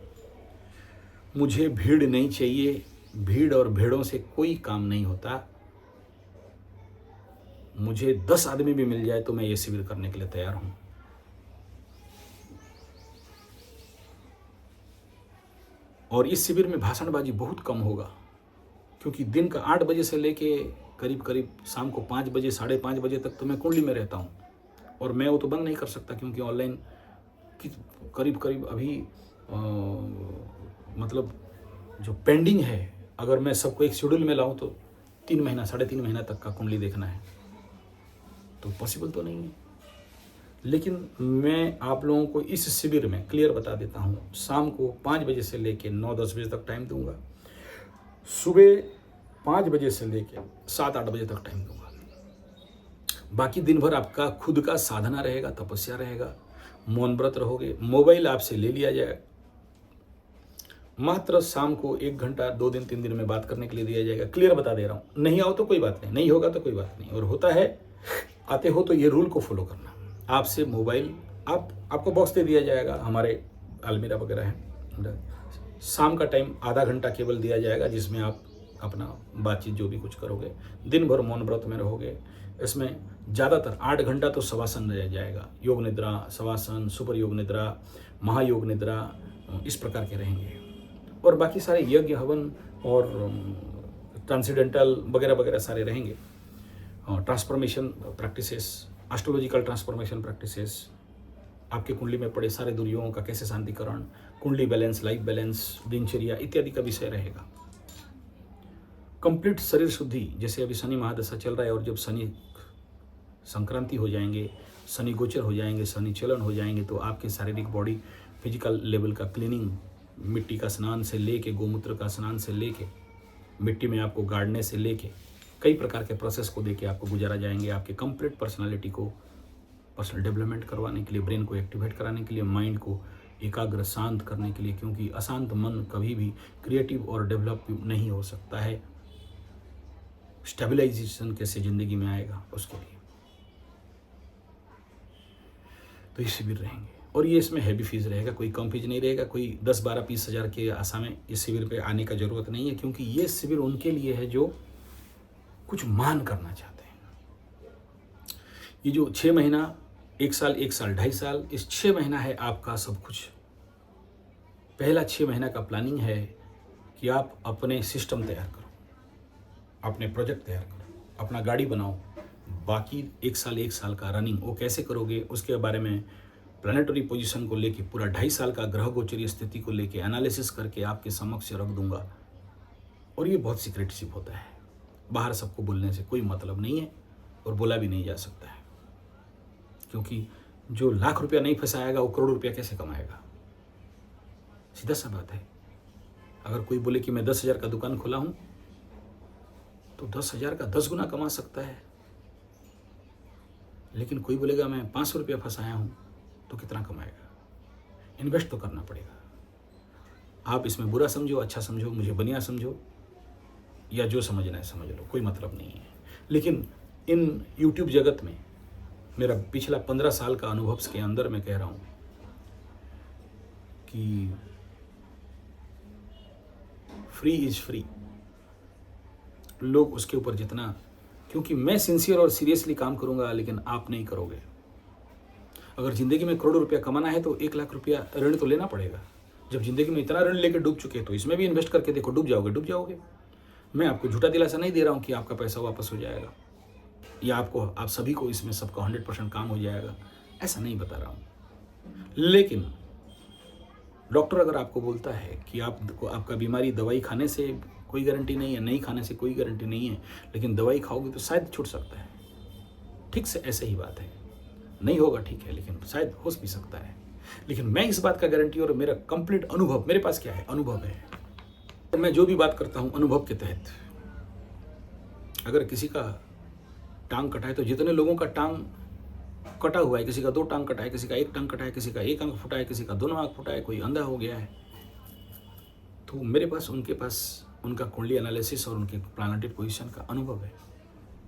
मुझे भीड़ नहीं चाहिए। भीड़ और भेड़ों से कोई काम नहीं होता। मुझे 10 आदमी भी मिल जाए तो मैं ये शिविर करने के लिए तैयार हूँ। और इस शिविर में भाषणबाजी बहुत कम होगा, क्योंकि दिन का 8 बजे से लेके करीब करीब शाम को 5 बजे, 5:30 बजे तक तो मैं कुंडली में रहता हूँ। और मैं वो तो बंद नहीं कर सकता, क्योंकि ऑनलाइन करीब करीब अभी मतलब जो पेंडिंग है, अगर मैं सबको एक शेड्यूल में लाऊं तो 3 महीना, 3.5 महीना तक का कुंडली देखना है, तो पॉसिबल तो नहीं है। लेकिन मैं आप लोगों को इस शिविर में क्लियर बता देता हूँ, शाम को 5 बजे से लेके 9-10 बजे तक टाइम दूंगा, सुबह 5 बजे से लेके 7-8 बजे तक टाइम दूंगा। बाकी दिन भर आपका खुद का साधना रहेगा, तपस्या रहेगा, मौन व्रत रहोगे। मोबाइल आपसे ले लिया जाएगा, मात्र शाम को 1 घंटा 2 दिन 3 दिन में बात करने के लिए दिया जाएगा। क्लियर बता दे रहा हूँ। नहीं आओ तो कोई बात नहीं, नहीं होगा तो कोई बात नहीं। और होता है, आते हो तो ये रूल को फॉलो करना। आपसे मोबाइल आपको बॉक्स दे दिया जाएगा, हमारे अलमीरा वगैरह है। शाम का टाइम आधा घंटा केवल दिया जाएगा, जिसमें आप अपना बातचीत जो भी कुछ करोगे। दिन भर मौन व्रत में रहोगे। इसमें ज़्यादातर 8 घंटा तो शवासन रह जाएगा। योग निद्रा, शवासन, सुपर योग निद्रा, महायोग निद्रा, इस प्रकार के रहेंगे। और बाकी सारे यज्ञ, हवन और ट्रांसेंडेंटल वगैरह वगैरह सारे रहेंगे। Transformation practices, astrological transformation practices, आपके कुंडली में पड़े सारे दुर्योगों का कैसे शांतिकरण, कुंडली बैलेंस, लाइफ बैलेंस, दिनचर्या इत्यादि का विषय रहेगा। कंप्लीट शरीर शुद्धि, जैसे अभी शनि महादशा चल रहा है, और जब शनि संक्रांति हो जाएंगे, शनि गोचर हो जाएंगे, शनि चलन हो जाएंगे, तो आपके शारीरिक बॉडी फिजिकल लेवल का क्लीनिंग, मिट्टी का स्नान से लेके, गोमूत्र का स्नान से लेके, मिट्टी में आपको गाड़ने से लेके, कई प्रकार के प्रोसेस को देके आपको गुजारा जाएंगे। आपके कंप्लीट पर्सनालिटी को पर्सनल डेवलपमेंट करवाने के लिए, ब्रेन को एक्टिवेट कराने के लिए, माइंड को एकाग्र शांत करने के लिए, क्योंकि अशांत मन कभी भी क्रिएटिव और डेवलप नहीं हो सकता है। स्टेबलाइजेशन कैसे ज़िंदगी में आएगा, उसके लिए तो ये शिविर रहेंगे। और ये इसमें हैवी फीस रहेगा, कोई कम फीस नहीं रहेगा। कोई 10-12-20 हज़ार के आशा में इस शिविर पे आने का ज़रूरत नहीं है, क्योंकि ये शिविर उनके लिए है जो कुछ मान करना चाहते हैं। ये जो 6 महीना, 1 साल, 2.5 साल, इस 6 महीना है आपका सब कुछ। पहला 6 महीना का प्लानिंग है कि आप अपने सिस्टम तैयार करो, अपने प्रोजेक्ट तैयार करो, अपना गाड़ी बनाओ, बाकी 1 साल का रनिंग वो कैसे करोगे उसके बारे में प्लानिटरी पोजीशन को लेके पूरा 2.5 साल का ग्रह गोचरीय स्थिति को लेके एनालिसिस करके आपके समक्ष रख दूंगा। और ये बहुत सीक्रेटशिप होता है, बाहर सबको बोलने से कोई मतलब नहीं है और बोला भी नहीं जा सकता है, क्योंकि जो लाख रुपया नहीं फंसाएगा वो करोड़ रुपया कैसे कमाएगा। सीधा सा बात है। अगर कोई बोले कि मैं 10,000 का दुकान खोला हूं तो 10,000 का 10 गुना कमा सकता है, लेकिन कोई बोलेगा मैं 500 रुपया फंसाया हूं तो कितना कमाएगा। इन्वेस्ट तो करना पड़ेगा। आप इसमें बुरा समझो, अच्छा समझो, मुझे बढ़िया समझो, या जो समझना है समझ लो, कोई मतलब नहीं है। लेकिन इन यूट्यूब जगत में मेरा पिछला 15 साल का अनुभव के अंदर मैं कह रहा हूं कि फ्री इज फ्री। लोग उसके ऊपर जितना, क्योंकि मैं सिंसियर और सीरियसली काम करूंगा, लेकिन आप नहीं करोगे। अगर जिंदगी में करोड़ों रुपया कमाना है तो 1 लाख रुपया ऋण तो लेना पड़ेगा। जब जिंदगी में इतना ऋण लेकर डूब चुके हैं तो इसमें भी इन्वेस्ट करके देखो, डूब जाओगे, डूब जाओगे। मैं आपको झूठा दिलासा नहीं दे रहा हूं कि आपका पैसा वापस हो जाएगा या आप सभी को इसमें सबका 100% काम हो जाएगा, ऐसा नहीं बता रहा हूं। लेकिन डॉक्टर अगर आपको बोलता है कि आपका बीमारी दवाई खाने से कोई गारंटी नहीं है, नहीं खाने से कोई गारंटी नहीं है, लेकिन दवाई खाओगे तो शायद छूट सकता है। ठीक से ऐसे ही बात है, नहीं होगा ठीक है, लेकिन शायद हो भी सकता है। लेकिन मैं इस बात का गारंटी और मेरा कंप्लीट अनुभव, मेरे पास क्या है, अनुभव है। और मैं जो भी बात करता हूं अनुभव के तहत। अगर किसी का टांग कटा है तो जितने लोगों का टांग कटा हुआ है, किसी का 2 टांग कटा है, किसी का 1 टांग कटा है, किसी का 1 आंख फुटा है, किसी का दोनों आंख फुटा है, कोई अंधा हो गया है, तो मेरे पास उनके पास उनका कुंडली एनालिसिस और उनके प्लानिटरी पोजीशन का अनुभव है।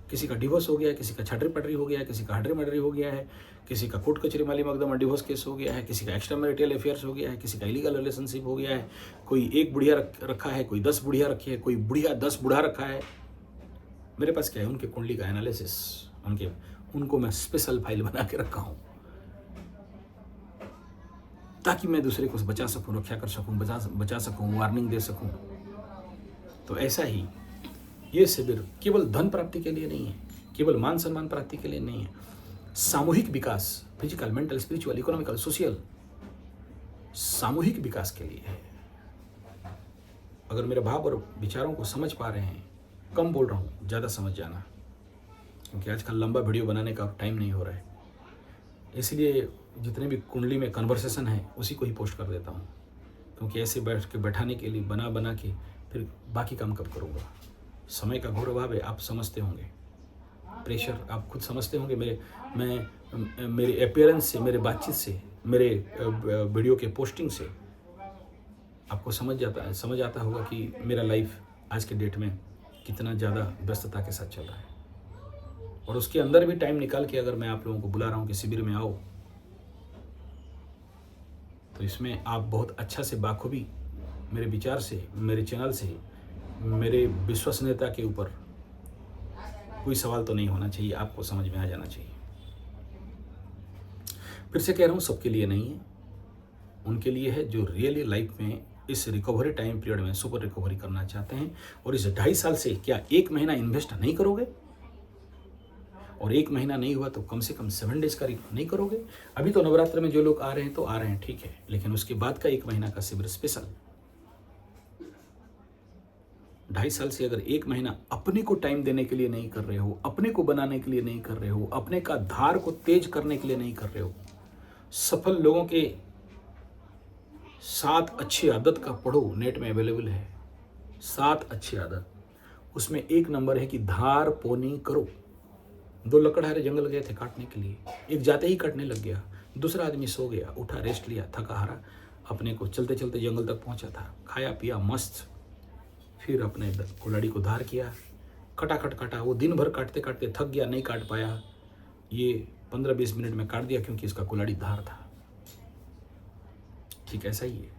किसी का डिवोर्स हो गया है, किसी का छटरी पटरी हो गया है, किसी का हडरी मडरी हो गया है, किसी का कोर्ट कचहरी माली मकदमा डिवोर्स केस हो गया है, किसी का एक्स्ट्रा मैरिटल अफेयर्स हो गया है, किसी का इलीगल रिलेशनशिप हो गया है, कोई 1 बुढ़िया रखा है, कोई 10 बुढ़िया रखी है, कोई बुढ़िया 10 बूढ़ा रखा है। मेरे पास क्या है, उनके कुंडली का एनालिसिस, उनको मैं स्पेशल फाइल बना के रखा हूं ताकि मैं दूसरे को बचा सकूं, रक्षा कर सकूं, बचा सकूं, वार्निंग दे सकूं। तो ऐसा ही ये शिविर केवल धन प्राप्ति के लिए नहीं है, केवल मान सम्मान प्राप्ति के लिए नहीं है, सामूहिक विकास, physical, mental, spiritual, economical, social, सामूहिक विकास के लिए है। अगर मेरे भाव और विचारों को समझ पा रहे हैं, कम बोल रहा हूं, ज्यादा समझ जाना, क्योंकि आजकल लंबा वीडियो बनाने का टाइम नहीं हो रहा है। इसलिए जितने भी कुंडली में कन्वर्सेशन है उसी को ही पोस्ट कर देता हूँ, क्योंकि ऐसे बैठाने के लिए बना के फिर बाकी काम कब करूँगा। समय का घोर अभाव है, आप समझते होंगे, प्रेशर आप खुद समझते होंगे। मेरे अपीयरेंस से, मेरे बातचीत से, मेरे वीडियो के पोस्टिंग से आपको समझ आता होगा कि मेरा लाइफ आज के डेट में कितना ज़्यादा व्यस्तता के साथ चल रहा है। और उसके अंदर भी टाइम निकाल के अगर मैं आप लोगों को बुला रहा हूँ कि शिविर में आओ, तो इसमें आप बहुत अच्छा से बाखूबी मेरे विचार से, मेरे चैनल से, मेरे विश्वसनीयता के ऊपर कोई सवाल तो नहीं होना चाहिए, आपको समझ में आ जाना चाहिए। फिर से कह रहा हूँ, सबके लिए नहीं है, उनके लिए है जो रियली लाइफ में इस रिकवरी टाइम पीरियड में सुपर रिकवरी करना चाहते हैं। और इस 2.5 साल से क्या 1 महीना इन्वेस्ट नहीं करोगे? और 1 महीना नहीं हुआ तो कम से कम 7 डेज का नहीं करोगे? अभी तो नवरात्र में जो लोग आ रहे हैं तो आ रहे हैं, ठीक है, लेकिन उसके बाद का 1 महीना का शिविर स्पेशल। 2.5 साल से अगर 1 महीना अपने को टाइम देने के लिए नहीं कर रहे हो, अपने को बनाने के लिए नहीं कर रहे हो, अपने का धार को तेज करने के लिए नहीं कर रहे हो, सफल लोगों के 7 अच्छी आदत का पढ़ो, नेट में अवेलेबल है, 7 अच्छी आदत। उसमें 1 नंबर है कि धार पोनी करो। 2 लकड़हारे जंगल गए थे काटने के लिए, एक जाते ही काटने लग गया, दूसरा आदमी सो गया, उठा, रेस्ट लिया, थका हारा, अपने को चलते चलते जंगल तक पहुंचा था, खाया पिया मस्त, फिर अपने कुल्हाड़ी को धार किया, कटाकट काटा। वो दिन भर काटते काटते थक गया, नहीं काट पाया, ये 15-20 मिनट में काट दिया क्योंकि इसका कुल्हाड़ी धार था। ठीक ऐसा ही है,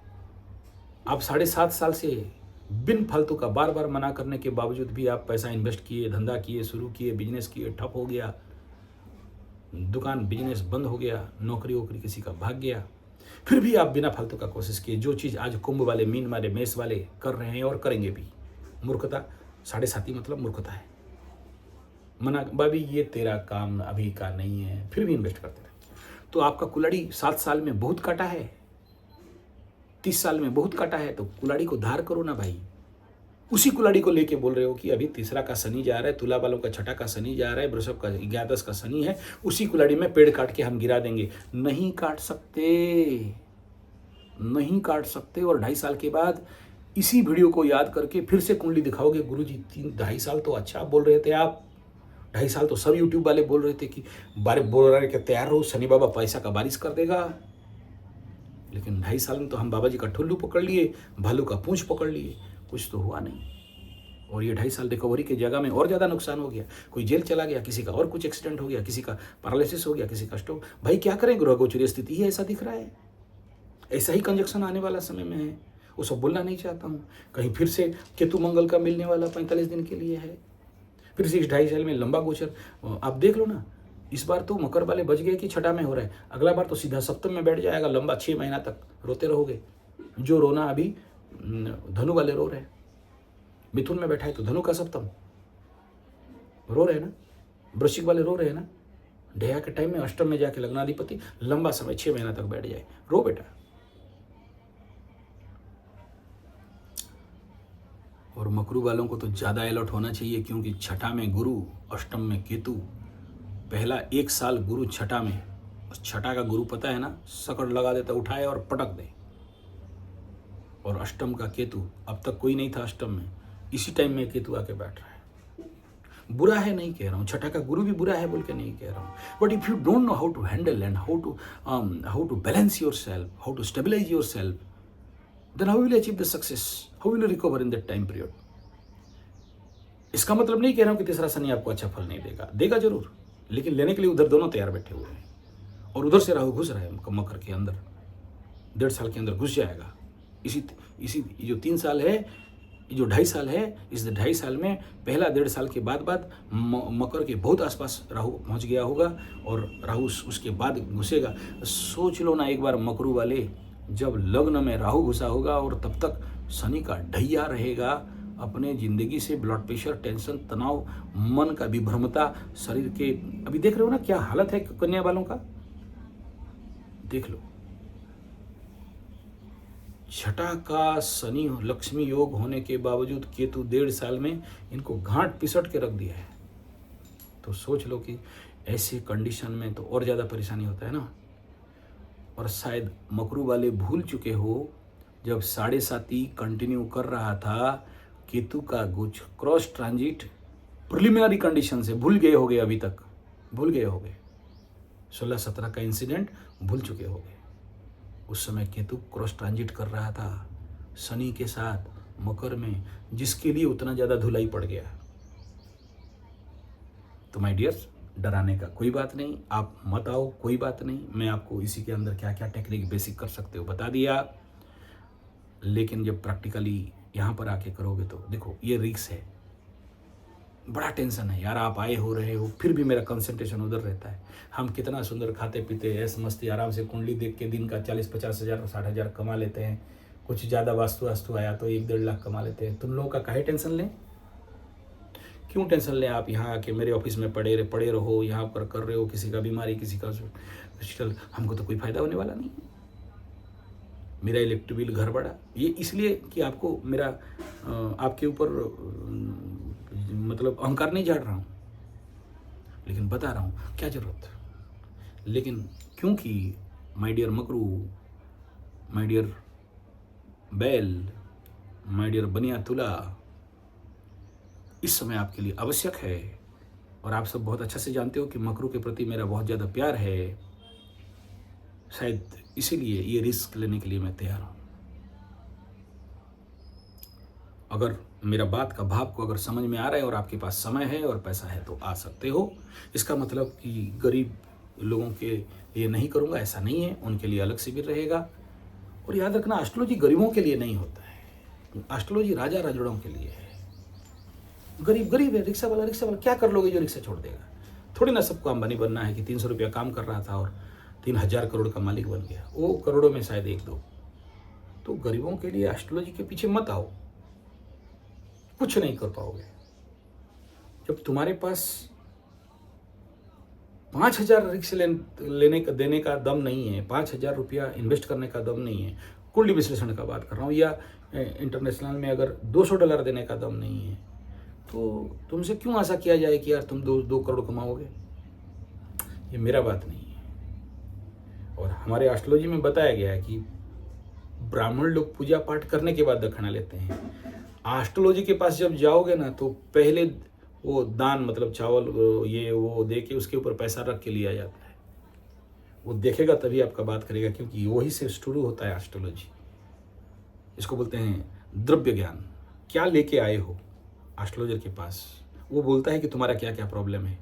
आप 7.5 साल से बिन फालतू का बार बार मना करने के बावजूद भी आप पैसा इन्वेस्ट किए, धंधा किए, शुरू किए, बिजनेस किए, ठप हो गया, दुकान बिजनेस बंद हो गया, नौकरी वोकरी किसी का भाग गया, फिर भी आप बिना फालतू का कोशिश किए। जो चीज़ आज कुंभ वाले, मीन वाले, मेष वाले कर रहे हैं और करेंगे भी, मूर्खता, 7.5 मतलब मूर्खता है। मना, भाभी ये तेरा काम अभी का नहीं है, फिर भी इन्वेस्ट करते रहे। तो आपका कुल्हाड़ी 7 साल में बहुत काटा है, 30 साल में बहुत काटा है, तो कुल्हाड़ी को धार करो ना भाई। उसी कुल्हाड़ी को लेके बोल रहे हो कि अभी तीसरा का शनि जा रहा है, तुला वालों का छठा का शनि जा रहा है, वृषभ का 11 का शनि है, उसी कुल्हाड़ी में पेड़ काट के हम गिरा देंगे। नहीं काट सकते, नहीं काट सकते। और 2.5 साल के बाद इसी वीडियो को याद करके फिर से कुंडली दिखाओगे, गुरुजी 3-2.5 साल तो अच्छा बोल रहे थे आप, 2.5 साल तो सब यूट्यूब वाले बोल रहे थे कि बारे बोल रहे कि तैयार रहो, शनि बाबा पैसा का बारिश कर देगा। लेकिन 2.5 साल में तो हम बाबा जी का ठुल्लू पकड़ लिए, भालू का पूंछ पकड़ लिए, कुछ तो हुआ नहीं। और ये 2.5 साल रिकवरी की जगह में और ज़्यादा नुकसान हो गया। कोई जेल चला गया, किसी का और कुछ एक्सीडेंट हो गया, किसी का पैरालिसिस हो गया, किसी का स्ट्रोक। भाई क्या करें, ग्रह गोचरीय स्थिति ही ऐसा दिख रहा है। ऐसा ही कंजक्शन आने वाला समय में है, वो सब बोलना नहीं चाहता हूँ। कहीं फिर से केतु मंगल का मिलने वाला 45 दिन के लिए है, फिर से इस 2.5 साल में लंबा गोचर। आप देख लो ना, इस बार तो मकर वाले बच गए कि छठा में हो रहा है, अगला बार तो सीधा सप्तम में बैठ जाएगा, लंबा 6 महीना तक रोते रहोगे। जो रोना अभी धनु वाले रो रहे हैं, मिथुन में बैठा है तो धनु का सप्तम रो रहे हैं ना, वृश्चिक वाले रो रहे हैं ना, ढेया के टाइम में अष्टम में जाके लग्नाधिपति लंबा समय 6 महीना तक बैठ जाए, रो बेटा। और मकरू वालों को तो ज़्यादा अलर्ट होना चाहिए, क्योंकि छठा में गुरु, अष्टम में केतु। पहला 1 साल गुरु छठा में, छठा का गुरु पता है ना, सकड़ लगा देता, उठाए और पटक दे। और अष्टम का केतु, अब तक कोई नहीं था अष्टम में, इसी टाइम में केतु आके बैठ रहा है। बुरा है नहीं कह रहा हूँ, छठा का गुरु भी बुरा है बोल के नहीं कह रहा हूँ, but if you don't know how to handle and how to balance yourself, how to stabilize yourself, then how will you achieve the success? How will you recover in that time period? इसका मतलब नहीं कह रहा हूं कि तीसरा शनि आपको अच्छा फल नहीं देगा, देगा जरूर, लेकिन लेने के लिए उधर दोनों तैयार बैठे हुए हैं। और उधर से राहु घुस रहा है मकर के अंदर, 1.5 साल के अंदर घुस जाएगा। इसी जो 3 साल है, जो 2.5 साल है, इस 2.5 साल में पहला 1.5 साल के बाद मकर के बहुत आसपास राहु पहुंच गया होगा, और राहु उसके बाद घुसेगा। सोच लो ना एक बार, मकरू वाले, जब लग्न में राहु घुसा होगा और तब तक शनि का ढैया रहेगा, अपने जिंदगी से ब्लड प्रेशर, टेंशन, तनाव, मन का विभ्रमता, शरीर के, अभी देख रहे हो ना क्या हालत है कन्या वालों का, देख लो। छठा का शनि लक्ष्मी योग होने के बावजूद केतु 1.5 साल में इनको घाट पिसट के रख दिया है। तो सोच लो कि ऐसे कंडीशन में तो और ज़्यादा परेशानी होता है ना। और शायद मकरू वाले भूल चुके हो, जब 7.5 कंटिन्यू कर रहा था, केतु का कुछ क्रॉस ट्रांजिट प्रिलिमिनरी कंडीशन से भूल गए होगे, अभी तक भूल गए होगे, 16-17 का इंसिडेंट भूल चुके होगे। उस समय केतु क्रॉस ट्रांजिट कर रहा था शनि के साथ मकर में, जिसके लिए उतना ज़्यादा धुलाई पड़ गया। तो माय डियर्स, डराने का कोई बात नहीं, आप मत आओ, कोई बात नहीं। मैं आपको इसी के अंदर क्या क्या टेक्निक बेसिक कर सकते हो बता दिया, लेकिन जब प्रैक्टिकली यहाँ पर आके करोगे तो देखो ये रिस्क है, बड़ा टेंशन है यार। आप आए हो रहे हो, फिर भी मेरा कंसंट्रेशन उधर रहता है। हम कितना सुंदर खाते पीते, ऐस मस्ती आराम से कुंडली देख के दिन का 40-50 हज़ार 60 हज़ार कमा लेते हैं, कुछ ज़्यादा वास्तु आया तो 1-1.5 लाख कमा लेते हैं। तुम लोगों का काहे टेंशन लें, क्यों टेंशन लें आप? यहाँ आके मेरे ऑफिस में पड़े रहो, यहाँ पर कर रहे हो, किसी का बीमारी, किसी का हॉस्पिटल, हमको तो कोई फायदा होने वाला नहीं है। मेरा इलेक्ट्रिक बिल घर बढ़ा, ये इसलिए कि आपको मेरा आपके ऊपर मतलब अहंकार नहीं झाड़ रहा हूँ, लेकिन बता रहा हूँ क्या जरूरत। लेकिन क्योंकि my dear Makru, my dear बैल, माय डियर बनिया तुला, इस समय आपके लिए आवश्यक है। और आप सब बहुत अच्छा से जानते हो कि मकरू के प्रति मेरा बहुत ज़्यादा प्यार है, शायद इसीलिए ये रिस्क लेने के लिए मैं तैयार हूँ। अगर मेरा बात का भाव को अगर समझ में आ रहा है और आपके पास समय है और पैसा है तो आ सकते हो। इसका मतलब कि गरीब लोगों के लिए नहीं करूँगा ऐसा नहीं है, उनके लिए अलग शिविर रहेगा। और याद रखना, एस्ट्रोलॉजी गरीबों के लिए नहीं होता है, एस्ट्रोलॉजी राजा राजड़ों के लिए है। गरीब है, रिक्शा वाला क्या कर लोगे जो रिक्शा छोड़ देगा? थोड़ी ना सबको अंबानी बनना है कि 300 रुपया काम कर रहा था और 3000 करोड़ का मालिक बन गया, वो करोड़ों में शायद 1-2। तो गरीबों के लिए एस्ट्रोलॉजी के पीछे मत आओ, कुछ नहीं कर पाओगे। जब तुम्हारे पास 5,000 रिक्स लेने का देने का दम नहीं है, 5,000 रुपया इन्वेस्ट करने का दम नहीं है, कुंडली विश्लेषण का बात कर रहा हूँ, या इंटरनेशनल में अगर $200 देने का दम नहीं है, तो तुमसे क्यों आशा किया जाए कि यार तुम 2 करोड़ कमाओगे? ये मेरा बात नहीं है। और हमारे एस्ट्रोलॉजी में बताया गया है कि ब्राह्मण लोग पूजा पाठ करने के बाद दक्षिणा लेते हैं। एस्ट्रोलॉजी के पास जब जाओगे ना, तो पहले वो दान मतलब चावल ये वो दे के उसके ऊपर पैसा रख के लिया जाता है। वो देखेगा तभी आपका बात करेगा, क्योंकि वही से शुरू होता है एस्ट्रोलॉजी। इसको बोलते हैं द्रव्य ज्ञान। क्या लेके आए हो एस्ट्रोलॉजर के पास, वो बोलता है कि तुम्हारा क्या क्या प्रॉब्लम है।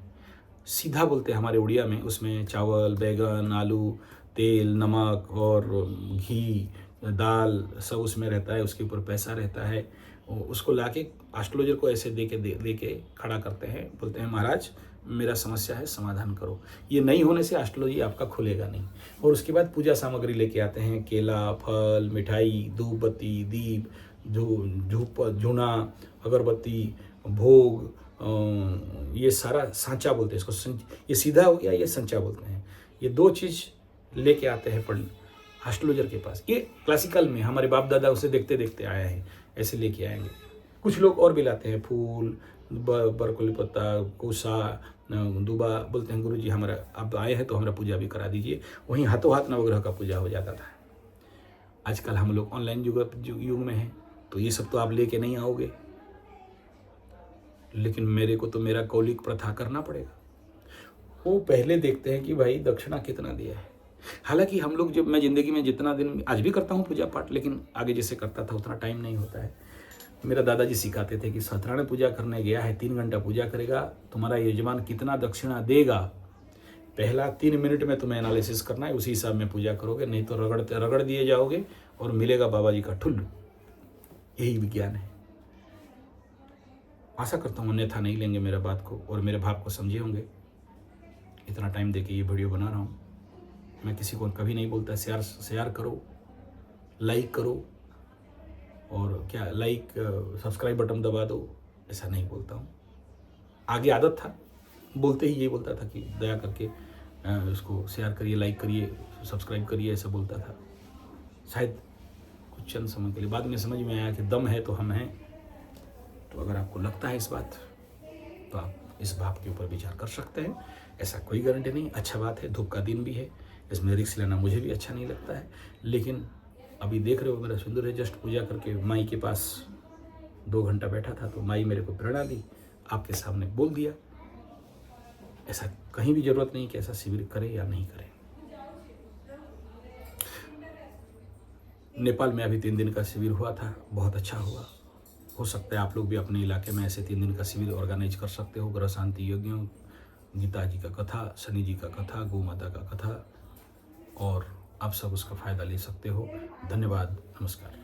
सीधा बोलते हैं हमारे उड़िया में, उसमें चावल, बैगन, आलू, तेल, नमक और घी, दाल सब उसमें रहता है, उसके ऊपर पैसा रहता है। उसको लाके एस्ट्रोलॉजर को ऐसे दे के खड़ा करते हैं, बोलते हैं महाराज मेरा समस्या है, समाधान करो। ये नहीं होने से एस्ट्रोलॉजी आपका खुलेगा नहीं। और उसके बाद पूजा सामग्री लेके आते हैं, केला, फल, मिठाई, धूप बत्ती, दीप, झूना, अगरबत्ती, भोग, ये सारा सांचा बोलते हैं इसको। ये सीधा हो गया, ये संचा बोलते हैं। ये 2 चीज़ लेके आते हैं पंडित एस्ट्रोलॉजर के पास। ये क्लासिकल में हमारे बाप दादा उसे देखते देखते आए हैं, ऐसे लेके आएंगे। कुछ लोग और भी लाते हैं, फूल, बरकोली पत्ता, कोसा, दुबा। बोलते हैं गुरुजी हमारा अब आए हैं तो हमारा पूजा भी करा दीजिए। वहीं हाथों हाथ नवग्रह का पूजा हो जाता था। आजकल हम लोग ऑनलाइन युग में हैं, तो ये सब तो आप लेके नहीं आओगे, लेकिन मेरे को तो मेरा कौलिक प्रथा करना पड़ेगा। वो पहले देखते हैं कि भाई दक्षिणा कितना दिया है। हालांकि हम लोग जब मैं ज़िंदगी में जितना दिन आज भी करता हूँ पूजा पाठ, लेकिन आगे जैसे करता था उतना टाइम नहीं होता है। मेरा दादाजी सिखाते थे कि सत्यनारायण पूजा करने गया है, 3 घंटा पूजा करेगा, तुम्हारा यजमान कितना दक्षिणा देगा, पहला 3 मिनट में तुम्हें एनालिसिस करना है, उसी हिसाब में पूजा करोगे, नहीं तो रगड़ दिए जाओगे और मिलेगा बाबा जी का ठुल्लू। यही विज्ञान है। आशा करता हूँ अन्यथा नहीं लेंगे मेरा बात को और मेरे भाव को समझे होंगे। इतना टाइम देके ये वीडियो बना रहा हूँ। मैं किसी को कभी नहीं बोलता शेयर करो, लाइक करो, और क्या लाइक सब्सक्राइब बटन दबा दो, ऐसा नहीं बोलता हूँ। आगे आदत था, बोलते ही ये बोलता था कि दया करके उसको शेयर करिए, लाइक करिए, सब्सक्राइब करिए, ऐसा बोलता था। शायद कुछ चंद समय के लिए, बाद में समझ में आया कि दम है तो हम हैं। तो अगर आपको लगता है इस बात, तो आप इस भाव के ऊपर विचार कर सकते हैं। ऐसा कोई गारंटी नहीं। अच्छा बात है, धूप का दिन भी है, इसमें रिस्क लेना मुझे भी अच्छा नहीं लगता है। लेकिन अभी देख रहे हो मेरा सुंदर है, जस्ट पूजा करके माई के पास 2 घंटा बैठा था, तो माई मेरे को प्रेरणा दी, आपके सामने बोल दिया। ऐसा कहीं भी जरूरत नहीं कि ऐसा शिविर करे या नहीं करे। नेपाल में अभी 3 दिन का शिविर हुआ था, बहुत अच्छा हुआ। हो सकता है आप लोग भी अपने इलाके में ऐसे 3 दिन का शिविर ऑर्गेनाइज कर सकते हो। ग्रह शांति यज्ञों, गीता जी का कथा, शनि जी का कथा, गौ माता का कथा, और आप सब उसका फायदा ले सकते हो। धन्यवाद, नमस्कार।